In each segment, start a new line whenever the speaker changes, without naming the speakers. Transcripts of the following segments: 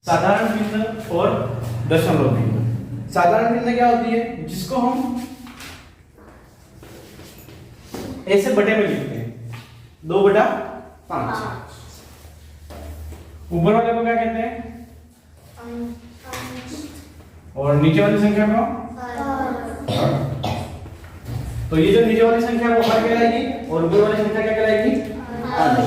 साधारण भिन्न और दशमलव भिन्न। साधारण भिन्न क्या होती है, जिसको हम ऐसे बटे में लिखते हैं 2/5। ऊपर वाले को क्या कहते हैं, और नीचे वाली संख्या को, तो ये जो नीचे वाली संख्या वो हर कहलाएगी और ऊपर वाली संख्या क्या कहलाएगी, अंश।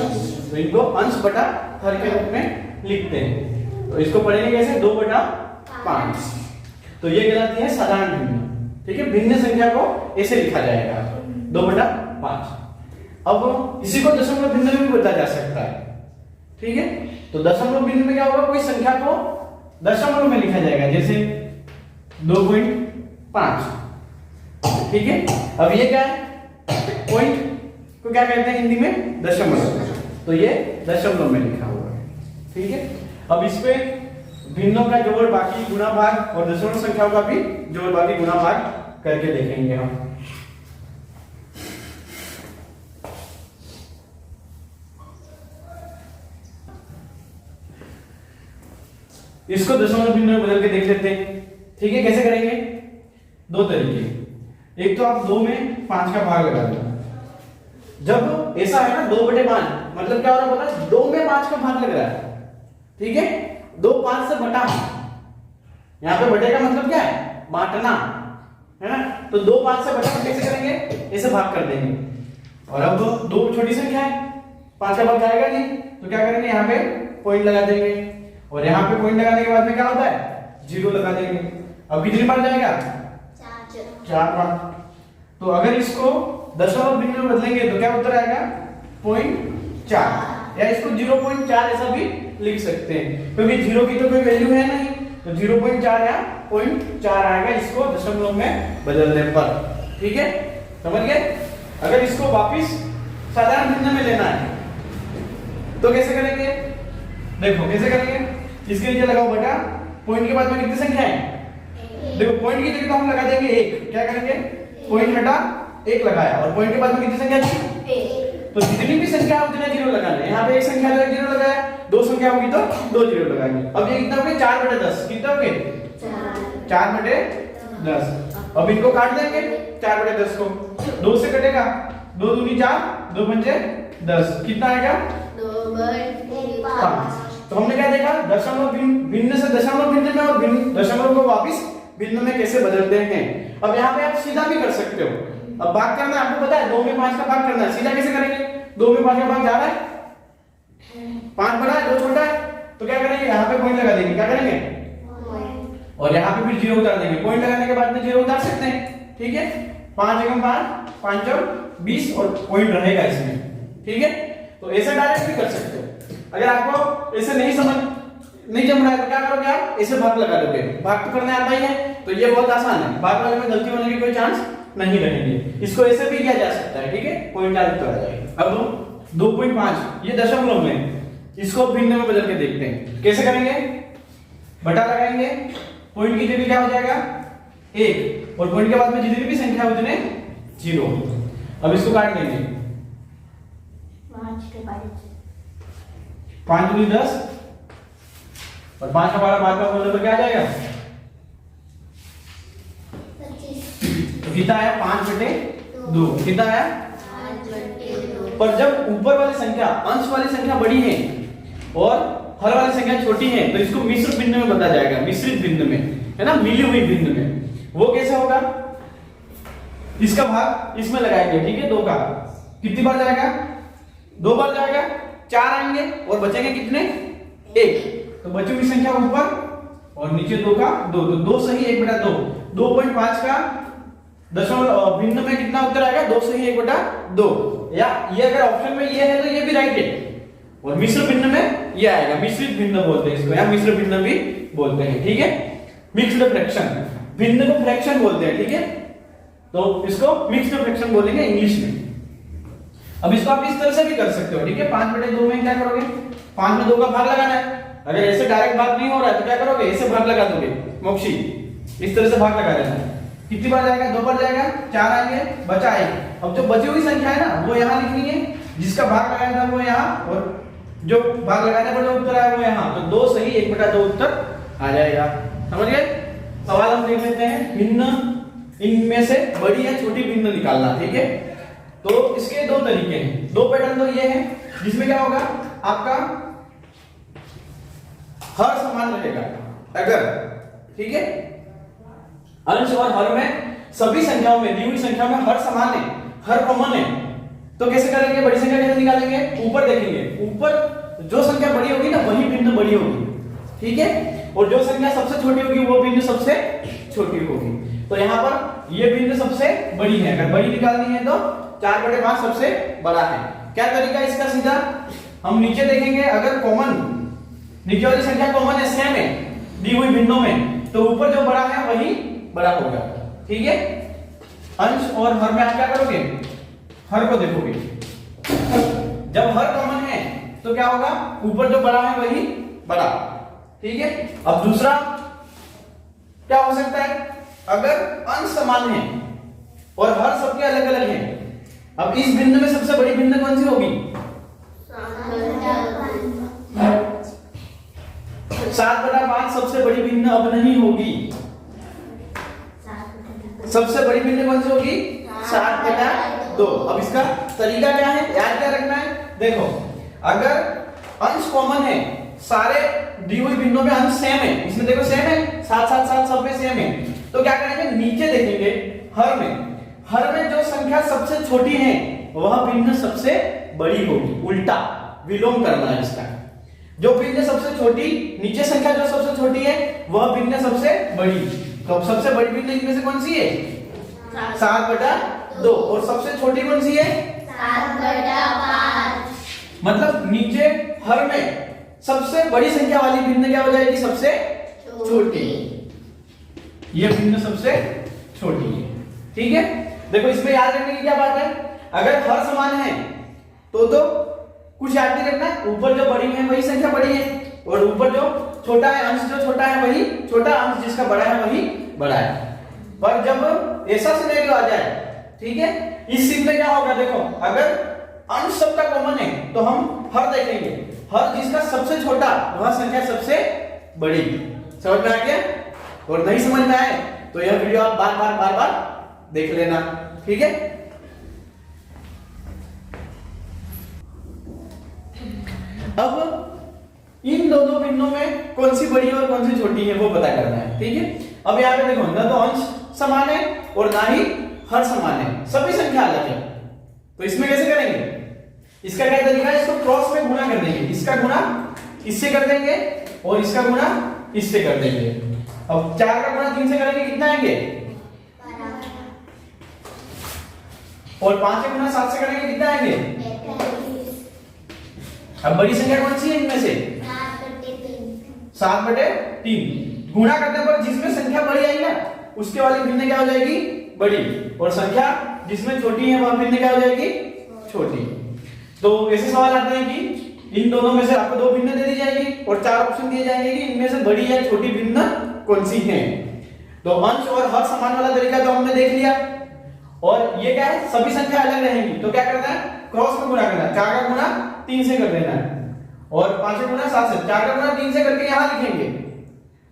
तो इनको अंश बटा हर के रूप में लिखते हैं। तो इसको पढ़ेंगे कैसे, 2/5। तो ये कहलाती है साधारण भिन्न। ठीक है, भिन्न संख्या को ऐसे लिखा जाएगा 2/5। अब इसी को दशमलव भिन्न में भी बदला जा सकता है। ठीक है, तो दशमलव भिन्न में क्या होगा, कोई संख्या को दशमलव में लिखा जाएगा, जैसे 2.5। ठीक है, अब ये क्या है, पॉइंट को क्या कहते हैं हिंदी में, दशमलव। तो ये दशमलव में लिखा हुआ है। ठीक है, अब इस पे भिन्नों का जोड़ बाकी गुणा भाग और दशमलव संख्याओं का भी जोड़ बाकी गुणा भाग करके देखेंगे हम। इसको दशमलव भिन्न में बदल के देख लेते हैं। ठीक है, कैसे करेंगे, दो तरीके। एक तो आप 2 में 5 का भाग लगा दो। जब ऐसा है ना 2/5, मतलब क्या हो रहा है, 2 में 5 का भाग लग रहा है। ठीक है, 2 5 से बटा, यहाँ पे बटे का मतलब क्या है, बांटना है ना। तो 2 5 से बटा कैसे करेंगे, ऐसे भाग कर देंगे। और अब 2 छोटी संख्या है, 5 का भाग जाएगा नहीं, तो क्या करेंगे, यहाँ पे पॉइंट लगा देंगे। और यहाँ पे पॉइंट लगाने के बाद में क्या होता है, 0 लगा देंगे। अब कितनी बार जाएगा, 4 बार। तो अगर इसको दशमलव भिन्न में बदलेंगे तो क्या उत्तर आएगा, 0.4, या इसको 0.4 ऐसा भी लिख सकते हैं, क्योंकि 0 की तो कोई वैल्यू है नहीं। तो 0.4 या 0.4 आएगा इसको दशमलव में बदलने पर। ठीक है, समझ गए। अगर इसको वापिस साधारण भिन्न में लेना है तो कैसे करेंगे, देखो कैसे करेंगे। इसके नीचे लगाओ बटा, पॉइंट के बाद में कितनी संख्या है, देखो पॉइंट की जगह तो हम लगा देंगे 1। क्या करेंगे, पॉइंट हटा 1 लगाया, और पॉइंट के बाद में कितनी संख्या थी, 1। तो जितनी भी संख्या है उतने 0 लगाने। यहाँ पे एक संख्या लगा 0 लगाया, 2 संख्या होगी तो 2 0 लगाएंगे। अब ये कितना हो गया, 4/10। कितना हो गया, 4/10। अब इनको काट देंगे 4/10 को, 2 से कटेगा, 2 दूनी 4, 2 पंचे 10, कितना आएगा, 2/5। तो हमने क्या देखा, दशमलव भिन्न से दशमलव भिन्न में और दशमलव को वापस भिन्न में कैसे बदलते हैं। अब यहाँ पे आप सीधा भी कर सकते हो। अब भाग करना है, आपको पता है 2 में 5 का भाग करना है, सीधा कैसे करेंगे, 2 में 5 का भाग जा रहा है, 5 बड़ा है 2 छोटा है, तो क्या करेंगे, यहाँ पे पॉइंट लगा देंगे। क्या करेंगे, और यहाँ पे फिर 0 उतार देंगे। पॉइंट लगाने के बाद में 0 उतार सकते हैं। ठीक है, 5 एकम 5, 5 चौक 20, और पॉइंट रहेगा इसमें। ठीक है, तो ऐसे डायरेक्ट भी कर सकते हो। अगर आपको ऐसे नहीं जम रहा है तो क्या करोगे, आप ऐसे भाग लगा लोगे। भाग तो करने आता ही है, तो ये बहुत आसान है, भाग वाले में गलती होने की कोई चांस नहीं रहेंगे। इसको ऐसे भी किया जा सकता है। ठीक है, पॉइंट डायरेक्ट आ जाएगा। अब 2.5 ये दशमलव में, इसको भिन्न में बदल के देखते हैं कैसे करेंगे। बटा लगाएंगे, पॉइंट की जगह क्या हो जाएगा 1, और पॉइंट के बाद में जितनी भी संख्या है उतने 0। अब इसको काट देंगे, 5 दूनी 10, और 5 का 12 बाद में बोले तो क्या आ जाएगा, 25। तो कितना आया, 5/2। कितना आया, 5/2। पर जब ऊपर वाली संख्या, अंश वाली संख्या बड़ी है और हर वाली संख्या छोटी है, तो इसको मिश्र भिन्न में बदला जाएगा, मिश्रित भिन्न में, है ना, मिली हुई भिन्न में। वो कैसे होगा, इसका भाग इसमें लगाएंगे। ठीक है, 2 का कितनी बार जाएगा, 2 बार जाएगा, 4 आएंगे, और बचेंगे कितने, 1। तो बची हुई संख्या ऊपर और नीचे 2 का 2, तो 2 सही 1/2। 2.5 का दशमलव भिन्न में कितना उत्तर आएगा, 2 सही 1/2। या ये अगर ऑप्शन में ये है तो ये भी राइट है, और मिश्र भिन्न में ये आएगा, मिश्रित भिन्न बोलते हैं इसको, या मिश्र भिन्न भी बोलते हैं। ठीक है, मिक्स्ड फ्रैक्शन, भिन्न को फ्रैक्शन बोलते हैं। ठीक है, तो इसको मिक्स्ड फ्रैक्शन बोलेंगे इंग्लिश में। अब इसको आप इस तरह से भी कर सकते हो। ठीक है, 5/2 में क्या करोगे, 5 में 2 का भाग लगाना है। अगर ऐसे डायरेक्ट भाग नहीं हो रहा है तो क्या करोगे, ऐसे भाग लगा दोगे, मोक्षी इस तरह से भाग लगा देना। कितनी बार जाएगा, 2 बार जाएगा, 4 आएंगे, बचा 1। अब जो बची हुई संख्या है ना वो यहाँ लिखनी है, जिसका भाग लगाया था वो यहाँ, और जो भाग लगाने पर जो उत्तर आया वो यहाँ, तो 2 सही 1/2 उत्तर आ जाएगा। समझ गए? सवाल हम देख लेते हैं, भिन्न इनमें से बड़ी या छोटी भिन्न निकालना। ठीक है, तो इसके 2 तरीके हैं, 2 पैटर्न तो ये है जिसमें क्या होगा, आपका हर समान रहेगा। अगर ठीक है अंश और हर में सभी संख्याओं में, दी हुई संख्या में हर समान है, हर कॉमन है, तो कैसे करेंगे, बड़ी संख्या कैसे निकालेंगे, ऊपर देखेंगे, ऊपर जो संख्या बड़ी होगी ना वही भिन्न बड़ी होगी। ठीक है, और जो संख्या सबसे छोटी होगी वो भिन्न सबसे छोटी होगी। तो यहाँ पर ये भिन्न सबसे बड़ी है, अगर बड़ी निकालनी है तो 4/5 सबसे बड़ा है। क्या तरीका है इसका, सीधा हम नीचे देखेंगे, अगर कॉमन नीचे वाली संख्या कॉमन है, सेम है दी हुई भिन्नों में, तो ऊपर जो बड़ा है वही बड़ा होगा। ठीक है, अंश और हर में आप क्या करोगे, हर को देखोगे, जब हर कॉमन है तो क्या होगा, ऊपर जो बड़ा है वही बड़ा। ठीक है, अब दूसरा क्या हो सकता है, अगर अंश समान है और हर सबके अलग अलग है, अब इस भिन्न में सबसे बड़ी भिन्न कौन सी होगी, 7/5 सबसे बड़ी भिन्न अब नहीं होगी। सबसे बड़ी भिन्न कौन सी होगी, 7/2। अब इसका तरीका क्या है, याद क्या रखना है, देखो अगर अंश कॉमन है, सारे दी हुई भिन्नों में अंश सेम है, इसमें देखो सेम है, 7 7 7 सब में सेम है, तो क्या करेंगे, नीचे देखेंगे हर में जो संख्या सबसे छोटी है वह भिन्न सबसे बड़ी होगी। उल्टा विलोम करना है इसका, जो भिन्न सबसे छोटी, नीचे संख्या जो सबसे छोटी है वह भिन्न सबसे बड़ी। तो सबसे बड़ी भिन्न इनमें से कौन सी है, 7/2, और सबसे छोटी कौन सी है,
7/5।
मतलब नीचे हर में सबसे बड़ी संख्या वाली भिन्न क्या हो जाएगी, सबसे छोटी। ये भिन्न सबसे छोटी है। ठीक है, देखो इसमें याद रखने की क्या बात है, अगर हर समान है तो कुछ याद नहीं रखना, ऊपर जो बड़ी है वही संख्या बड़ी है, और ऊपर जो छोटा है, अंश जो छोटा है वही छोटा, अंश जिसका बड़ा है वही बड़ा है। पर जब ऐसा सिनेरियो आ जाए, ठीक है, इस सीन में क्या होगा, देखो अगर अंश सबका कॉमन है तो हम हर देखेंगे, हर जिसका सबसे छोटा वह संख्या सबसे बड़ी। समझ में आ गया? और नहीं समझ में आए तो यह वीडियो आप बार बार देख लेना। ठीक है, अब इन दोनों भिन्नों में कौन सी बड़ी और कौन सी छोटी है वो पता करना है। ठीक है, अब यहाँ पे देखो ना तो अंश समान है और ना ही हर समान है, सभी संख्या अलग है, तो इसमें कैसे करेंगे, इसका क्या तरीका है, इसको क्रॉस में गुणा कर देंगे, इसका गुणा इससे कर देंगे और इसका गुणा इससे कर देंगे। अब 4 का गुणा 3 से करेंगे कितना आएंगे, और 5 का गुणा 7 से करेंगे कितना आएंगे। अब बड़ी संख्या कौन सी है इनमें से, 7/3। गुणा करने पर जिसमें संख्या बड़ी आई ना उसके वाली भिन्न क्या हो जाएगी, बड़ी, और संख्या जिसमें छोटी है वह भिन्न क्या हो जाएगी, छोटी। तो ऐसे सवाल आते हैं कि इन दोनों में से आपको 2 भिन्न दे दी जाएगी और 4 ऑप्शन दिए जाएंगे कि इनमें से बड़ी या छोटी भिन्न कौन सी है। तो अंश और हर समान वाला तरीका तो हमने देख लिया, और ये क्या है, सभी संख्या अलग रहेंगी, तो क्या करना है, क्रॉस में गुणा करना है, 4 का गुणा 3 से कर देना है, और 5 का गुणा 7 से, 4 का गुणा 3 से करके यहाँ लिखेंगे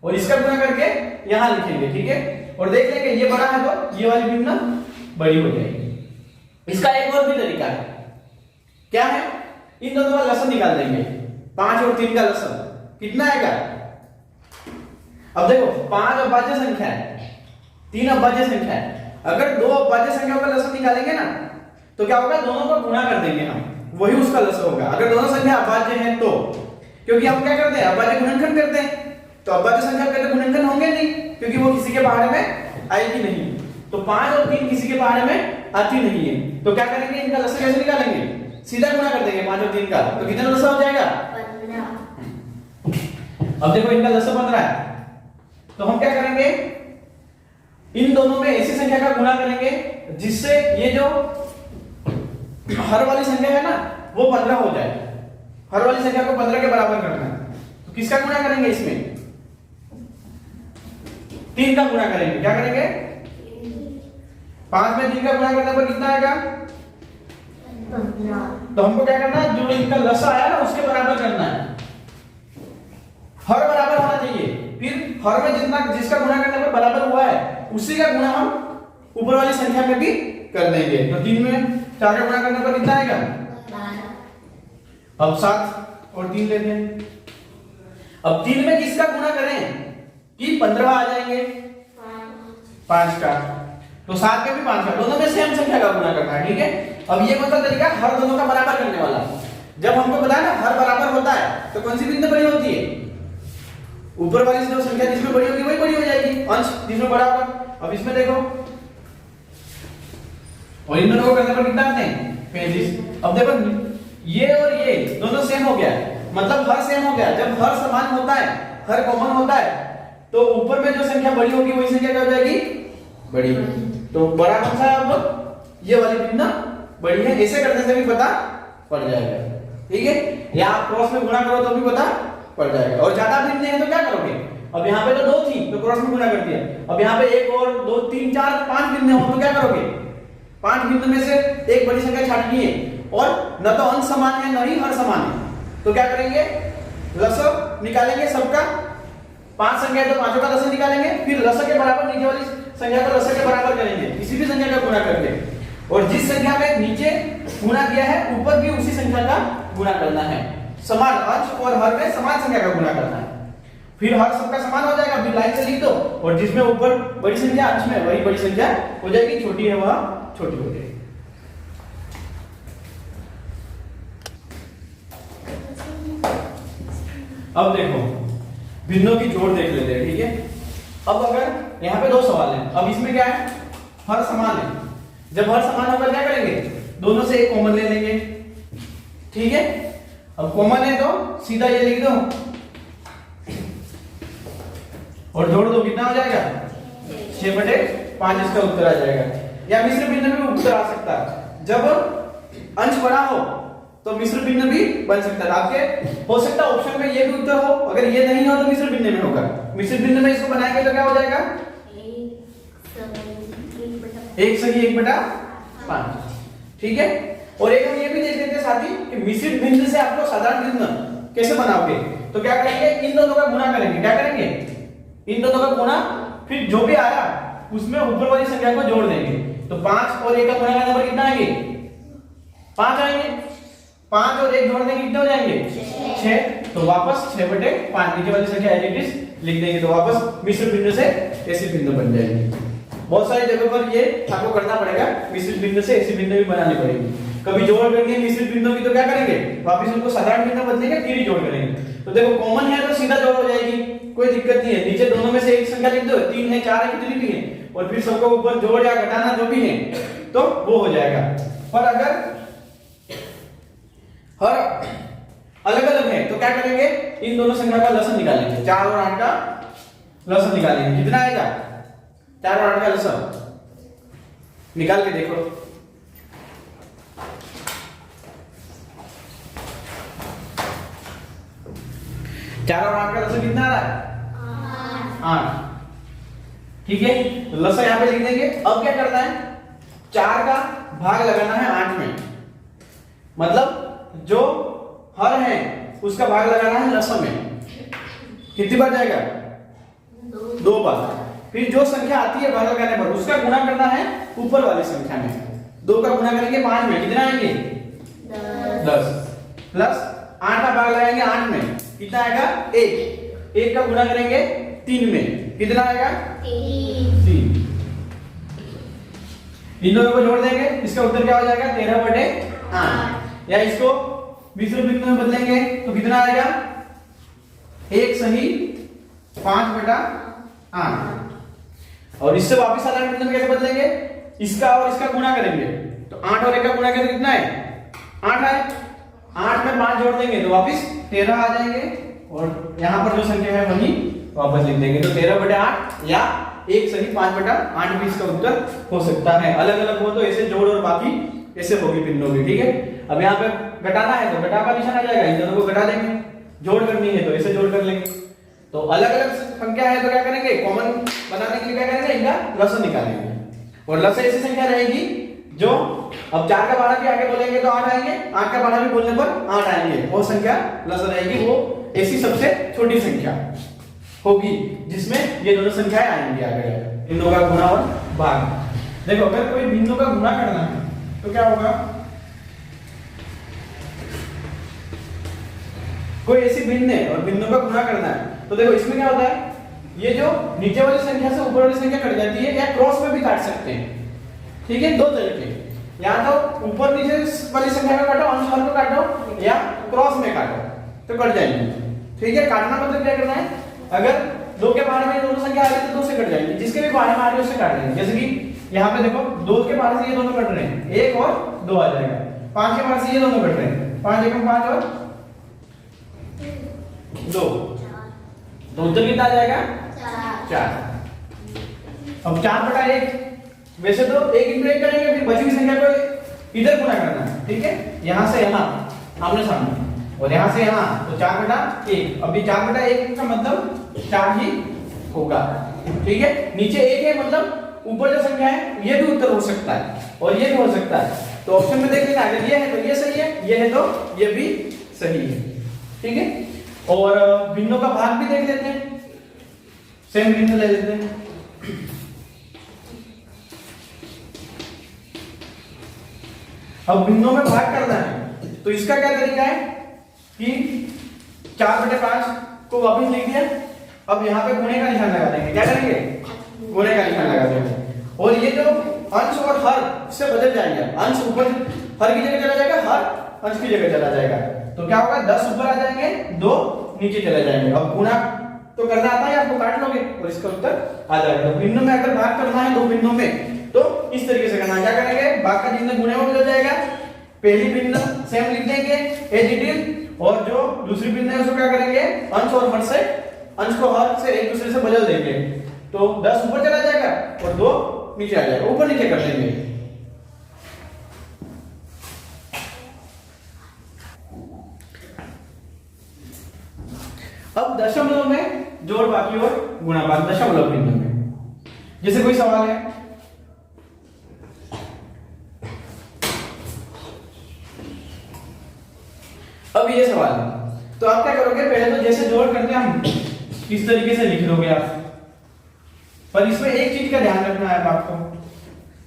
और इसका गुणा करके यहाँ लिखेंगे। ठीक है, और देख लेंगे ये बड़ा है तो ये वाली भिन्न बड़ी हो जाएगी। इसका एक और भी तरीका है, क्या है, इन दोनों का लसन निकाल देंगे, 5 और 3 का लसन कितना आएगा। अब देखो 5 अभाज्य संख्या है, 3 अभाज्य संख्या है, अगर 2 अभाज्य संख्याओं का लसन निकालेंगे ना तो क्या होगा, दोनों को गुणा कर देंगे हम, वही उसका लसन होगा। अगर दोनों संख्या अभाज्य हैं तो, क्योंकि हम क्या करते हैं, अभाज्य गुणनखंड करते हैं, तो अभाज्य संख्या के तो गुणनखंड होंगे नहीं, क्योंकि वो किसी के पहाड़े में आएगी नहीं। तो 5 और 3 किसी के पहाड़े में आती नहीं है, तो क्या करेंगे, इनका लसन कैसे निकालेंगे, सीधा गुणा कर देंगे 5 और 3 का, तो कितना लसन हो जाएगा, 15। अब देखो इनका लसन 15 है, तो हम क्या करेंगे, इन दोनों में ऐसी संख्या का गुणा करेंगे जिससे ये जो हर वाली संख्या है ना वो 15 हो जाए, हर वाली संख्या को 15 के बराबर करना है। तो किसका गुणा करेंगे, इसमें 3 का गुणा करेंगे, क्या करेंगे, 5 में 3 का गुणा करने पर कितना आएगा, तो हमको क्या करना है, जो इनका लसा आया ना उसके बराबर करना है, हर बराबर होना चाहिए। फिर हर में जितना जिसका गुणा करने पर बराबर हुआ है उसी का गुणा हम ऊपर वाली संख्या में भी कर देंगे। तो 3 में 4 का गुणा करने पर कितना आएगा 12। अब 7 और 3 लेते हैं। अब 3 में किसका गुणा करें कि 15 आ जाएंगे 5 का, तो 7 में भी 5 का, दोनों में सेम संख्या का गुणा करना है। ठीक है, अब ये मतलब तरीका हर दोनों का बराबर करने वाला। जब हमको पता है ना हर बराबर होता है तो कौन सी भिन्न बड़ी होती है, ऊपर वाली जो संख्या जिसमें बड़ी होगी वही बड़ी हो जाएगी, अंश जिसमें बड़ा होगा। अब इसमें देखो और इन दोनों को करने पर कितना आते हैं 35। अब देखो ये और ये दोनों सेम हो गया, मतलब हर सेम हो गया। जब हर समान होता है, हर कॉमन होता है, तो ऊपर में जो संख्या बड़ी होगी वही संख्या क्या हो जाएगी बड़ी। तो बड़ा कौन सा है, अब ये वाली भिन्न बड़ी है। ऐसे करने से भी पता पड़ जाएगा। ठीक है, या आप क्रॉस में गुणा करो तो भी पता पड़ जाएगा। और ज्यादा भिन्न है तो क्या करोगे, अब यहाँ पे तो 2 थी तो क्रॉस में गुणा कर दिया, अब यहाँ पे 1 और 2 3 4 5 भिन्न हो तो क्या करोगे, 5 भिन्न में से एक बड़ी संख्या छाटनी है और न तो अंश समान है न ही हर समान है, तो क्या करेंगे लसक निकालेंगे सबका। 5 संख्या है तो पांचों का लसक निकालेंगे, फिर लसक के बराबर नीचे वाली संख्या को लसक के बराबर करेंगे किसी भी संख्या का गुणा करके, और जिस संख्या में नीचे गुणा किया है ऊपर भी उसी संख्या का गुणा करना है। समान अंश और हर में समान संख्या का गुणा करना है, फिर हर सबका समान हो जाएगा, फिर लाइन से लिख दो, और जिसमें ऊपर बड़ी संख्या अंश में वही बड़ी संख्या हो जाएगी, छोटी है वह छोटी हो जाएगी। अब देखो भिन्नों की जोड़ देख लेते हैं। ठीक है, अब अगर यहाँ पे 2 सवाल हैं, अब इसमें क्या है हर समान है, जब हर समान होगा क्या करेंगे दोनों से एक कॉमन ले लेंगे। ठीक है, अब कॉमन है तो सीधा ये लिख दो और जोड़ दो, कितना हो जाएगा 6/5 इसका उत्तर आ जाएगा। या मिश्र भिन्न में भी उत्तर आ सकता है, जब अंश बड़ा हो तो मिश्र भिन्न भी बन सकता है। आपके हो सकता है ऑप्शन में ये भी उत्तर हो, अगर ये नहीं हो तो मिश्र भिन्न में होगा। मिश्र भिन्न में इसको बनाएंगे तो क्या हो जाएगा 1/5। ठीक है, और एक हम ये भी देख लेते हैं साथी कि मिश्रित भिन्न से आपको साधारण भिन्न कैसे बनाओगे। तो क्या करेंगे इन दोनों का गुणा करेंगे, क्या करेंगे इन दोनों का गुणा, फिर जो भी आया उसमें ऊपर वाली संख्या को जोड़ देंगे। तो 5 और 1 का गुणा करने पर कितना आएंगे 5 आएंगे, 5 और 1 जोड़ देंगे कितने हो जाएंगे 6। तो वापस 6/5 नीचे वाली संख्या एज इट इज लिख देंगे, तो वापस मिश्र भिन्न से ऐसी भिन्न बन जाएगी। बहुत सारी जगह पर ये आपको करना पड़ेगा, मिश्रित भिन्न से ऐसी भिन्न भी बनानी पड़ेगी। कभी जोड़ करेंगे मिश्रित भिन्नों की तो क्या करेंगे वापस उनको साधारण भिन्न बदलेंगे फिर ही जोड़ करेंगे। तो देखो कॉमन है तो सीधा जोड़ हो जाएगी, कोई दिक्कत नहीं है। नीचे दोनों में से एक संख्या लिख दो, 3 है 4 है कितनी भी है, और फिर सबको ऊपर जोड़ या घटाना जो भी है तो वो हो जाएगा। पर अगर हर अलग अलग है तो क्या करेंगे इन दोनों संख्या का लसन निकालेंगे, 4 और 8 का लसन निकालेंगे। कितना आएगा 4 और 8 का लसन निकाल के देखो। 4 और 8 का लसन कितना आ रहा है 8। ठीक है, तो लसन यहां पे लिख देंगे। अब क्या करना है 4 का भाग लगाना है 8 में, मतलब जो हर है उसका भाग लगाना है लसन में। कितनी बार जाएगा 2 बार। फिर जो संख्या आती है भाग लगाने पर उसका गुणा करना है ऊपर वाली संख्या में। 2 का गुणा करेंगे 5 में, कितना आएंगे 10, प्लस 8 का भाग लगाएंगे 8 में, कितना आएगा 1। 1 का गुणा करेंगे 3 में, कितना आएगा 3। इन दोनों को जोड़ देंगे, इसका उत्तर क्या हो जाएगा 13/8। या इसको मिश्र भिन्न में बदलेंगे तो कितना आएगा 1 सही 5/8। और इससे वापस साधारण भिन्न में कैसे बदलेंगे, इसका और इसका गुणा करेंगे। तो 8 और 1 का गुणा करें कितना है 8 है, 8 में 5 जोड़ देंगे तो वापस 13 आ जाएंगे, और यहां पर जो संख्या है वही वापस लिख देंगे। तो 13/8 या 1 सही 5/8 भी इसका उत्तर हो सकता है। अलग अलग हो तो ऐसे जोड़ और बाकी ऐसे होगी भिन्नों की। ठीक है, अब यहाँ पे घटाना है तो घटा का निशान आ जाएगा, इन दोनों को घटा देंगे। जोड़ करनी है तो ऐसे जोड़ कर लेंगे। तो अलग अलग संख्या है तो क्या करेंगे कॉमन बनाने के लिए क्या करेंगे इनका लसन निकालेंगे, और लसन ऐसी संख्या रहेगी जो अब 4 का 12 भी आगे बोलेंगे तो 8 आएंगे, 8 का 12 भी बोलने पर 8 आएंगे। वो संख्या प्लस रहेगी, वो ऐसी सबसे छोटी संख्या होगी जिसमें ये दोनों संख्याएं आएंगी आगे, इन दोनों का गुणा और भाग। देखो अगर कोई बिंदु का गुणा करना है तो क्या होगा, कोई ऐसी बिंदु है और बिंदु का गुणा करना है तो देखो इसमें क्या होता है, ये जो नीचे वाली संख्या से ऊपर वाली संख्या कट जाती है, या क्रॉस में भी काट सकते हैं। ठीक है, दो तरीके, या तो ऊपर नीचे वाली संख्या का काटो, अंश हर को काटो, या क्रॉस में काटो तो कट जाएंगे। ठीक है, काटना मतलब क्या करना है, अगर 2 के बारे में दोनों संख्या आ रही है तो 2 से कट जाएंगे, जिसके भी बारे में आ रही है उससे काट देंगे। जैसे कि यहाँ पे देखो 2 के बारे से ये दोनों कट रहे हैं, 1 और 2 आ जाएगा। 5 के बारे से ये दोनों कट रहे हैं, 5 एकम 5 और 2, तो उत्तर कितना आ जाएगा 4। अब 4/1, वैसे तो 1 इंटू 1 करेंगे, फिर बची हुई संख्या को इधर गुणा करना है। ठीक है, यहां से यहां आमने सामने और यहां से यहां, तो 4/1। अभी 4/1 का मतलब 4 ही होगा। ठीक है, नीचे 1 है मतलब ऊपर जो संख्या है ये भी उत्तर हो सकता है और ये भी हो सकता है। तो ऑप्शन में देख लेना, अगर ये है तो ये सही है, ये है तो ये भी सही है। ठीक है, और बिंदु का भाग भी देख लेते हैं, सेम बिंदु ले लेते हैं। अब बिंदु में भाग करना है तो इसका क्या तरीका है कि 4/5 को वापस लिख दिया, अब यहाँ पे गुणे का निशान लगा देंगे। क्या करेंगे, गुणे का निशान लगा देंगे, और ये जो अंश और हर से बदल जाएंगे, अंश ऊपर हर की जगह चला जाएगा, हर अंश की जगह चला जाएगा। तो क्या होगा, 10 ऊपर आ जाएंगे, 2 नीचे चले जाएंगे। अब गुणा तो करना आता है, आपको काट लोगे और इसका उत्तर आ जाएगा। तो बिंदु में अगर भाग करना है 2 बिंदु में तो इस तरीके से करना है। क्या करेंगे, भाग का चिन्ह गुणे में बदल जाएगा, पहली बिंदु सेम लिख देंगे एज इट इज, और जो दूसरी बिंदु है उसको क्या करेंगे, अंश और हर से, अंश को हर से एक दूसरे से बदल देंगे। तो 10 ऊपर चला जाएगा और 2 नीचे आ जाएगा, ऊपर नीचे कर देंगे। अब दशमलव में जोड़ बाकी और गुणा भाग दशमलव बिंदु में। जैसे कोई सवाल है, अब ये सवाल है तो आप क्या करोगे, पहले तो जैसे जोड़ करते हैं हम इस तरीके से लिख दोगे आप, पर इसमें एक चीज का ध्यान रखना है आपको,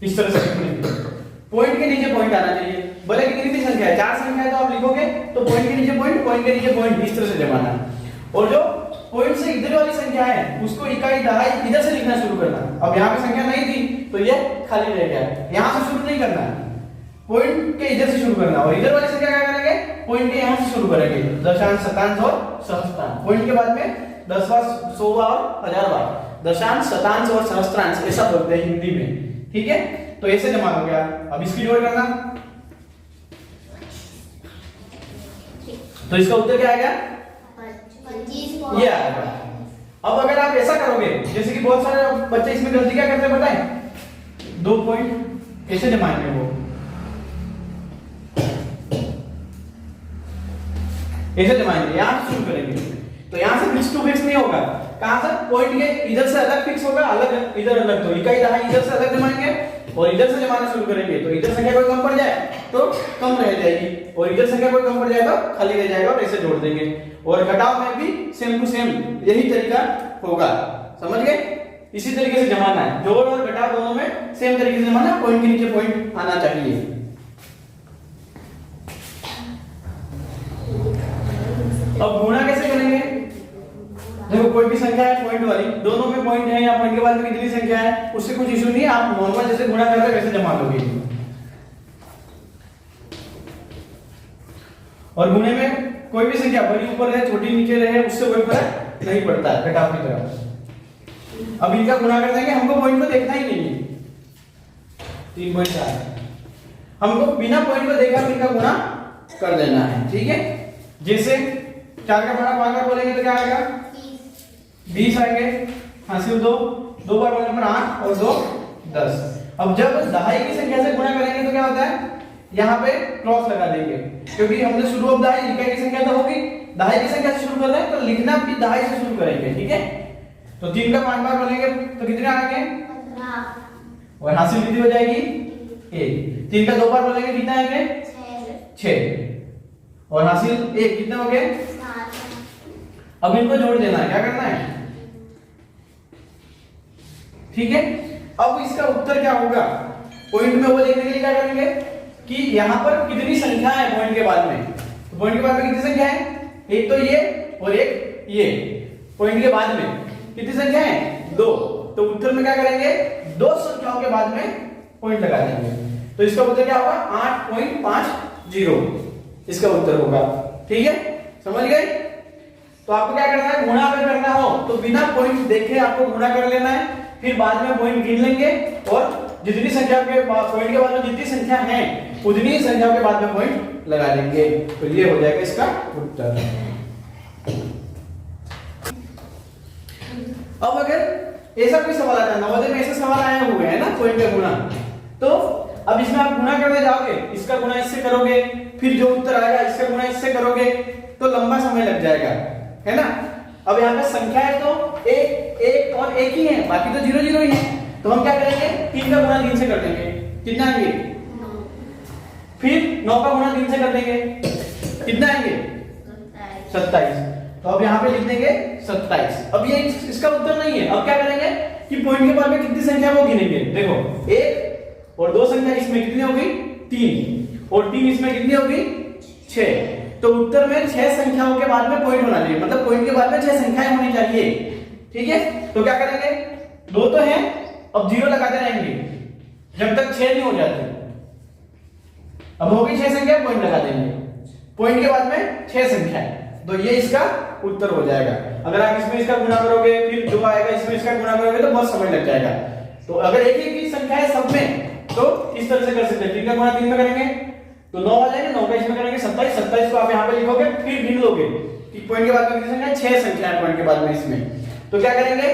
इस तरह से लिखने के पॉइंट के नीचे पॉइंट आना चाहिए। भले कितनी भी संख्या है, 4 संख्या है तो आप लिखोगे तो पॉइंट के नीचे पॉइंट, पॉइंट के नीचे पॉइंट, इस तरह से जमाना। और जो पॉइंट से इधर वाली संख्या है उसको इकाई दहाई इधर से लिखना शुरू करना। अब यहाँ पे संख्या नहीं थी तो ये खाली रह गया, यहाँ से शुरू नहीं करना है, पॉइंट के इधर से शुरू करना। और इधर वाली संख्या क्या करेंगे, पॉइंट के यहाँ से शुरू करेंगे, दशांश, शतांश और सहस्त्रांश। पॉइंट के बाद में 10वां, 100वां और 1000वां, दशांश, शतांश और सहस्त्रांश ऐसा बोलते हैं हिंदी में। ठीक है, तो ऐसे जमा हो गया। अब इसकी जोड़ करना, तो इसका उत्तर क्या आएगा, 25 ये आएगा। अब अगर आप ऐसा करोगे, जैसे कि बहुत सारे बच्चे इसमें गलती क्या करते हैं बताएं, 2 पॉइंट कैसे जमाएंगे वो, ऐसे जमाएंगे, यहां शुरू करेंगे तो यहां से फिक्स टू फिक्स नहीं होगा, कहां से, पॉइंट के इधर से अलग फिक्स होगा, अलग इधर अलग, तो इकाई दहाई इधर से अलग जमाएंगे और इधर से जमाना शुरू करेंगे। तो इधर संख्या कोई कम पड़ जाए तो कम रह जाएगी, और इधर संख्या कोई कम पड़ जाए तो खाली रह जाएगा, और ऐसे जोड़ देंगे। और घटाव में भी सेम टू सेम यही तरीका होगा, समझ गए, इसी तरीके से जमाना है। जोड़ और घटाव दोनों में सेम तरीके से जमाना, पॉइंट के नीचे पॉइंट आना चाहिए। अब गुणा कैसे करेंगे, देखो कोई भी संख्या है पॉइंट वाली, दोनों में पॉइंट है या पॉइंट के बाद में कितनी संख्या है उससे कुछ इशू नहीं है, आप नॉर्मल जैसे गुणा करते हैं वैसे जमा लोगे। और गुणे में कोई भी संख्या बड़ी ऊपर रहे छोटी नीचे रहे उससे कोई फर्क नहीं पड़ता है घटाव की तरह। अब इनका गुणा कर देंगे, हमको पॉइंट को देखना ही नहीं है, 3.4 हमको बिना पॉइंट को देखा इनका गुणा कर देना है। ठीक है, जैसे 4 का बड़ा 5 बार बोलेंगे तो क्या आएगा, 20 आएंगे, हासिल 2 बार बोलने पर 8 और 2 10। अब जब दहाई की संख्या से गुणा करेंगे तो क्या होता है, यहाँ पे क्रॉस लगा देंगे, क्योंकि हमने शुरू अब दहाई इकाई की संख्या तो होगी, दहाई की संख्या से शुरू कर रहे हैं तो लिखना भी दहाई से शुरू करेंगे। ठीक है, तो 3 का 5 बार बोलेंगे तो कितने आएंगे, 15 और हासिल कितनी हो जाएगी 1। 3 का 2 बार बोलेंगे कितना आएंगे 6 और हासिल 1 कितने हो गए 7। अब इनको जोड़ देना है, क्या करना है, ठीक है। अब इसका उत्तर क्या होगा, पॉइंट में वो देखने के लिए क्या करेंगे कि यहां पर कितनी संख्या है पॉइंट के बाद में। तो पॉइंट के बाद में कितनी संख्या है, एक तो ये और एक ये। पॉइंट के बाद में कितनी संख्या है 2। तो उत्तर में क्या करेंगे 2 संख्याओं के बाद में पॉइंट लगा देंगे। तो इसका उत्तर क्या होगा 8.50 इसका उत्तर होगा, ठीक है, समझ गए। तो आपको क्या करना है, गुणा अगर करना हो तो बिना पॉइंट देखे आपको गुणा कर लेना है, फिर बाद में पॉइंट गिन लेंगे और जितनी संख्या के पॉइंट के बाद में जितनी संख्या है उतनी ही संख्या के बाद में पॉइंट लगा लेंगे। तो ये हो जाएगा इसका उत्तर। अब अगर ऐसा कोई सवाल आता है, नवोदय में ऐसे सवाल आए हुए हैं ना पॉइंट का गुणा, तो अब इसमें आप गुणा करने जाओगे, इसका गुणा इससे करोगे, फिर जो उत्तर आएगा इसका गुणा इससे करोगे, तो लंबा समय लग जाएगा, है ना। अब यहाँ पे संख्या है तो एक और एक ही है, बाकी तो 0 0 ही है। तो हम क्या करेंगे 3 का गुणा 3 से कर देंगे, कितना आएंगे 9। फिर 9 का गुणा 3 से कर देंगे, कितना आएंगे 27। तो अब यहाँ पे लिख देंगे 27। अब ये इसका उत्तर नहीं है। अब क्या करेंगे कि पॉइंट के बाद में कितनी संख्या वो गिनेंगे, देखो 1 और 2 संख्या इसमें कितनी होगी 3 और 3 इसमें कितनी होगी 6। तो उत्तर में 6 संख्याओं के बाद में पॉइंट होना चाहिए, मतलब पॉइंट के बाद में 6 संख्याएं होनी चाहिए, ठीक है। तो क्या करेंगे 2 तो है, अब 0 लगाते रहेंगे जब तक 6 नहीं हो जाते। अब होगी 6 संख्या, पॉइंट लगा देंगे, पॉइंट के बाद में 6 संख्या है, तो ये इसका उत्तर हो जाएगा। अगर आप इसमें इसका गुणा करोगे फिर जो आएगा इसमें इसका गुणा करोगे तो बहुत समय लग जाएगा। तो अगर एक ही संख्या है सब में तो इस तरह से कर सकते हैं, 3 का गुणा 3 में करेंगे तो 9 आ जाएंगे, 9 का इसमें करेंगे 27। 27 को आप यहाँ पे लिखोगे, फिर गिन लोगे कि पॉइंट के बाद में कितनी संख्या है 6 संख्या है पॉइंट के बाद में इसमें। तो क्या करेंगे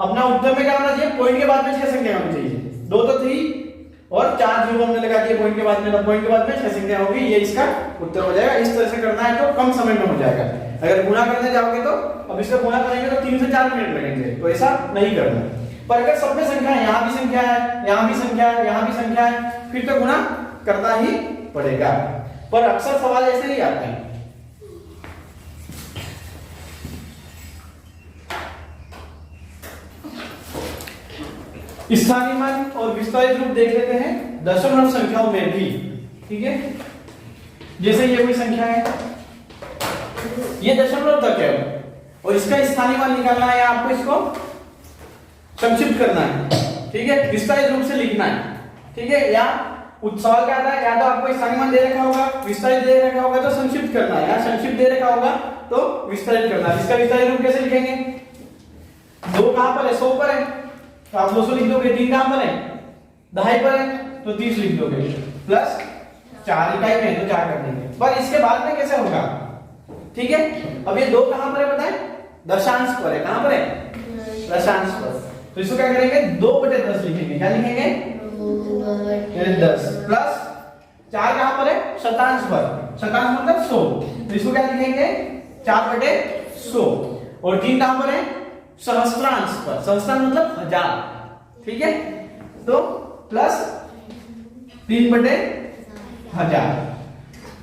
अपना उत्तर में क्या होना चाहिए, पॉइंट के बाद में 6 संख्या होनी चाहिए, 2 तो थी और 4 जीरो हमने लगा दिए पॉइंट के बाद में, तो पॉइंट के बाद में 6 संख्या होगी, ये इसका उत्तर हो जाएगा। इस तरह से करना है तो कम समय में हो जाएगा। अगर गुणा करने जाओगे तो अब इसका गुणा करेंगे तो 3 से 4 मिनट लगेंगे, तो ऐसा नहीं करना। पर अगर सब में संख्या है, यहाँ भी संख्या है, यहाँ भी संख्या है, यहाँ भी संख्या है, फिर तो गुणा करना ही पड़ेगा। पर अक्सर सवाल ऐसे ही आते हैं। स्थानीय मान और विस्तारित रूप देख लेते हैं दशमलव संख्याओं में भी, ठीक है। जैसे ये कोई संख्या है, ये दशमलव तक है और इसका स्थानीय मान निकालना है, आपको इसको संक्षिप्त करना है, ठीक है, विस्तारित रूप से लिखना है, ठीक है। या सवाल क्या आता है, या तो आपको स्थानीय मान दे रखा होगा, विस्तारित दे रखा होगा तो संक्षिप्त करना है, या संक्षिप्त दे रखा होगा तो विस्तारित करना है। इसका विस्तारित रूप कैसे लिखेंगे, 2 कहां पर है 100 पर है तो आप 200 लिख दोगे, 3 कहां पर है 2.5 पर है तो 30 लिख दोगे, प्लस 4 इकाई में तो 4 कर देंगे। पर इसके बाद में कैसे होगा, ठीक है। अब ये 2 कहां पर है बताएं, दशांश पर है, कहां पर है दशांश पर, तो इसको क्या करेंगे 2/10 लिखेंगे, क्या लिखेंगे 10 प्लस 4 कहां पर है शतांश पर, शतांश मतलब 100, तो इसको क्या लिखेंगे 4/100 और 3 कहां पर है सहस्त्रांश पर, सहस्त्रांश मतलब 1000, ठीक है। तो प्लस 3/1000।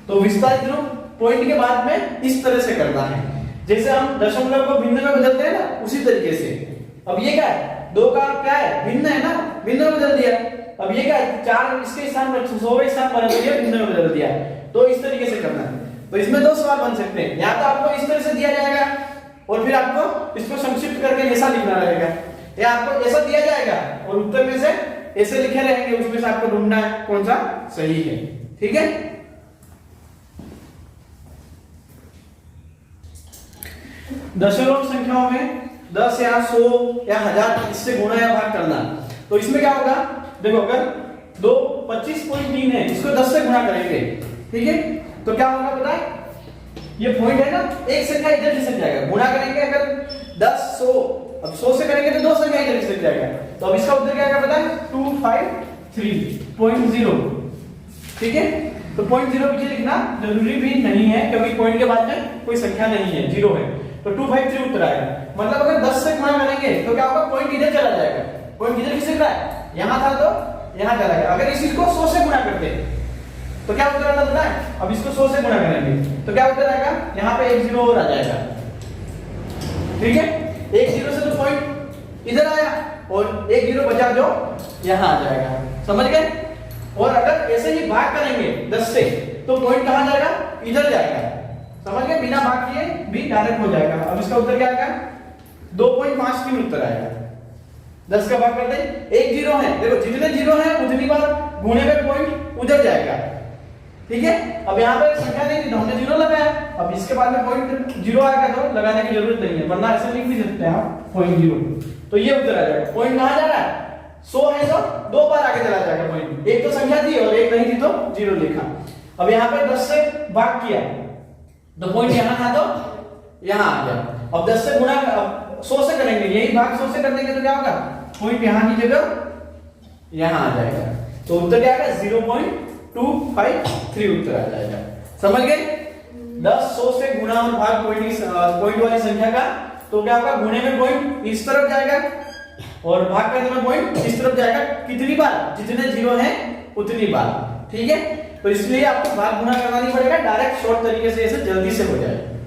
तो विस्तारित रूप पॉइंट के बाद में इस तरह से करना है, जैसे हम दशमलव को भिन्न में बदलते हैं ना उसी तरीके से। अब ये क्या है 2 का क्या है भिन्न है ना, भिन्न में बदल दिया। अब ये क्या है 4 इसके स्थान पर 100 के स्थान पर है, भिन्न में बदल दिया। तो इस तरीके से करना है। तो इसमें 2 सवाल बन सकते हैं, या तो आपको इस तरह से दिया जाएगा और फिर आपको इसको संक्षिप्त करके ऐसा लिखना रहेगा, या आपको ऐसा दिया जाएगा और उत्तर में से ऐसे लिखे रहेंगे, उसमें से आपको ढूंढना है कौन सा सही है, ठीक है। दशमलव संख्याओं में 10 या 100 या 1000 इससे गुणा या भाग करना। तो इसमें क्या होगा, देखो अगर 25.3 है, इसको 10 से गुणा करेंगे, ठीक है, तो क्या होगा बताएं, ये पॉइंट है ना, एक संख्या इधर खिसक जाएगा, गुणा करेंगे अगर 10 100, अब 100 से करेंगे तो 2 संख्या इधर खिसक जाएगा। तो अब इसका उत्तर क्या आएगा बताएं 253.0, ठीक है। तो 0.0 पीछे लिखना जरूरी भी नहीं है क्योंकि पॉइंट के बाद में कोई संख्या नहीं है, 0 है, तो 253 उत्तर आएगा। मतलब अगर 10 से गुणा करेंगे तो क्या होगा, पॉइंट इधर चला जाएगा, पॉइंट इधर खिसक रहा है, यहां था तो यहाँ चला गया। अगर इस चीज को 100 से गुणा करते तो क्या उत्तर आता पता है? अब इसको 100 से गुणा करेंगे तो क्या उत्तर आएगा? यहाँ पे एक जीरो और आ जाएगा। ठीक है, एक जीरो से तो पॉइंट इधर आया और एक जीरो बचा जो यहाँ आ जाएगा। समझ गए? और अगर ऐसे ही भाग करेंगे 10 से तो पॉइंट कहाँ जाएगा? इधर जाएगा। समझ गए? बिना भाग किए भी डायरेक्ट हो जाएगा। अब इसका उत्तर क्या आएगा? 2.53 उत्तर आएगा। 10 का भाग करते हैं, एक जीरो है, देखो जितने जीरो है उतनी बार गुणे में पॉइंट उधर जाएगा। ठीक है, अब यहाँ पे संख्या नहीं थी तो हमने जीरो लगाया, अब इसके बाद में पॉइंट जीरो आएगा तो लगाने की जरूरत नहीं है, वरना ऐसे लिख भी सकते हैं आप पॉइंट जीरो, तो ये उत्तर आ जाएगा। पॉइंट कहाँ जा रहा है? 100 है तो 2 बार आगे चला जाएगा पॉइंट। एक तो संख्या थी और एक नहीं थी तो जीरो लिखा। अब यहाँ पे 10 से भाग किया तो पॉइंट यहाँ था तो यहाँ आ गया। अब 10 से गुणा 100 से करेंगे, यही भाग 100 से कर देंगे तो क्या होगा? पॉइंट यहाँ की जगह यहाँ आ जाएगा। तो उत्तर क्या आएगा? 0.253 उत्तर आ जाएगा। समझ गए? 10 100 से गुणा और भाग पॉइंट वाली संख्या का, तो क्या होगा? गुणे में पॉइंट इस तरफ जाएगा और भाग करने में पॉइंट इस तरफ जाएगा। कितनी बार? जितने जीरो हैं उतनी बार। ठीक है, तो इसलिए आपको भाग गुणा करना नहीं पड़ेगा, डायरेक्ट शॉर्ट तरीके से ऐसे जल्दी से हो जाएगा।